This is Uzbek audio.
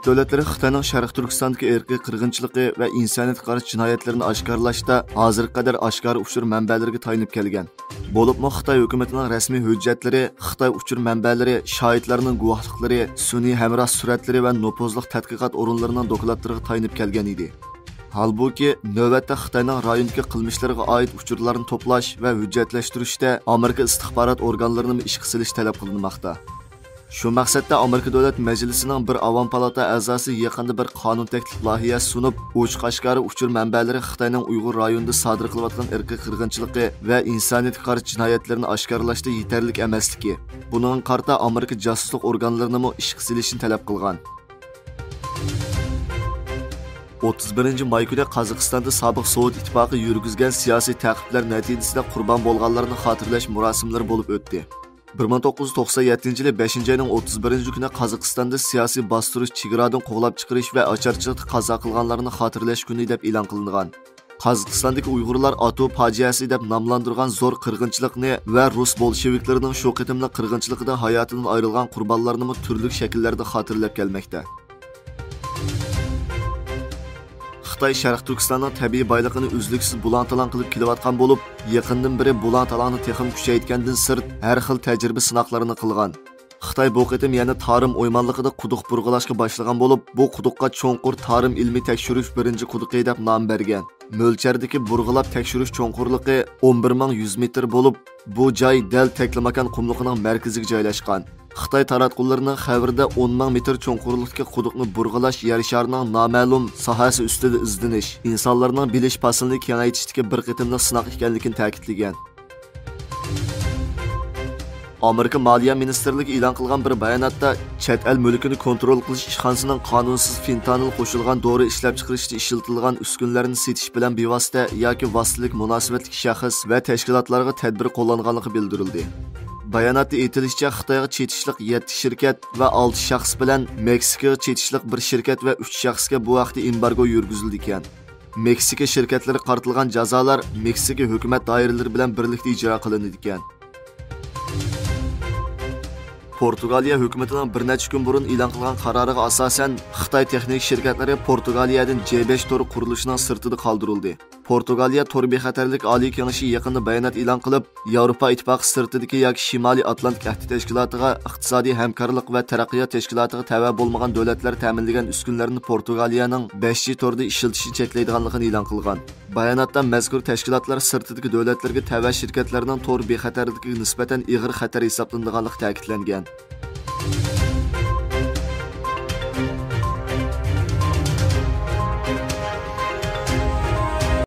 davlatlari Xitoyning Sharq Turkistondagi irqiy qirg'inchiligi va insoniyatga qarshi jinoyatlarni oshkorlashda hozirga qadar oshkor uchur manbalariga tayanib kelgan. Bo'libmi Xitoy hukumatining rasmiy hujjatlari, Xitoy uchur manbalari, shohidlarning guvohliklari, sun'iy hamroh suratlari va nopozliq tadqiqot o'rinlarining dokladlariga tayanib kelgan edi. Halbuki navbatda Xitoyning rayondagi qilmishlarga oid uchurlarni to'plash va hujjatlashtirishda Amerika istixborot organlarini ishga solish talab qilinmoqda. Shu maqsadda Amerika Davlat Majlisining bir avom palata a'zosi yaqinda bir qonun taklif loyihasi sunib, ochiq-oshkora uchur manbalari Xitoyning Uyg'ur rayonida sodir qilayotgan irqiy qirg'inchiligi va insoniyatga qarshi jinoyatlarni oshkorlashda yetarlik emasligi, buning qarta Amerika josuslik organlarini ishga solishni talab qilgan. 31 may kuni Qozog'istonda sobiq Sovet ittifoqi yurgizgan siyosiy ta'qiblar natijasida qurbon bo'lganlarni xotirlash marosimlari bo'lib o'tdi. 1997 yili 5-oyning 31 kuni Qozog'istonda siyosiy bostirish, chegaradan qo'g'lab chiqarish va ocharchilikda qazo qilganlarni xotirlash kuni deb e'lon qilingan. Qozog'istondagi Uyg'urlar Atu fojiasi deb nomlantirgan zo'r qirg'inchilikni va rus bolsheviklarining shu qitimli qirg'inchiligida hayotidan ayrilgan qurbonlarni turli shakllarda xotirlab kelmoqda. Xitoy Sharq Turkistonning tabiiy boyligini uzluksiz bulan-talan qilib kelayotgan bo'lib, yaqindan beri bulan-talanni texnik kuchaytgandan sirt har xil tajriba sinoqlarini qilgan. Xitoy bu qitim yana tarim o'ymonligida quduq burg'ilashga boshlagan bo'lib, bu quduqqa cho'nqur tarim ilmiy tekshirish birinchi quduqi deb nom bergan. Mo'lchardagi burg'ilab tekshirish cho'nqurligi 11100 metr bo'lib, bu joy dal Taklamakan qumligining markaziga joylashgan. Xitoy taratqullarining xabarida 10 metr cho'nqurlikdagi quduqni burg'ilash yer sharining noma'lum sohasi ustida izdinish, insonlarning bilish pasilini kengaytishdagi bir qitimli sinoq ekanligini ta'kidlagan. Amerika Moliya Ministerligi e'lon qilgan bir bayonotda chet el mulkini kontrol qilish ishxonasining qonunsiz fentanil qo'shilgan dori ishlab chiqarishda ishlatilgan uskunlarni setish bilan bevosita yoki vositalik munosabatli shaxs va tashkilotlarga tadbir qo'llanganligi bildirildi. Bayonotda aytilishicha, Xitoyga chetishlik 7 shirkat va 6 shaxs bilan Meksikaga chetishlik 1 shirkat va 3 shaxsga bu vaqtda embargo yurgizildi ekan. Meksika shirkatlari qartilgan jazolar Meksika hukumat doiralari bilan birlikda ijro qilindi ekan. Portugaliya hukumatining bir necha kun burun e'lon qilgan qaroriga asosan Xitoy texnik shirkatlari Portugaliyadan J5 tori qurilishining sirtida qoldirildi. Portugaliya tor bexatarlik oliy kengashi yaqinda bayonot e'lon qilib, Yevropa ittifoqi sirtidagi yoki Shimoliy Atlantik ahdi tashkilotiga, iqtisodiy hamkorlik va taraqqiyot tashkilotiga tava bo'lmagan davlatlar ta'minlagan uskunlarni Portugaliyaning 5G torida ishlatishni cheklaydiganligini e'lon qilgan. Bayonotda mazkur tashkilotlar sirtidagi davlatlarga tava shirkatlarining tor bexatarligiga nisbatan ig'ir xatar hisoblanadiganligi ta'kidlangan.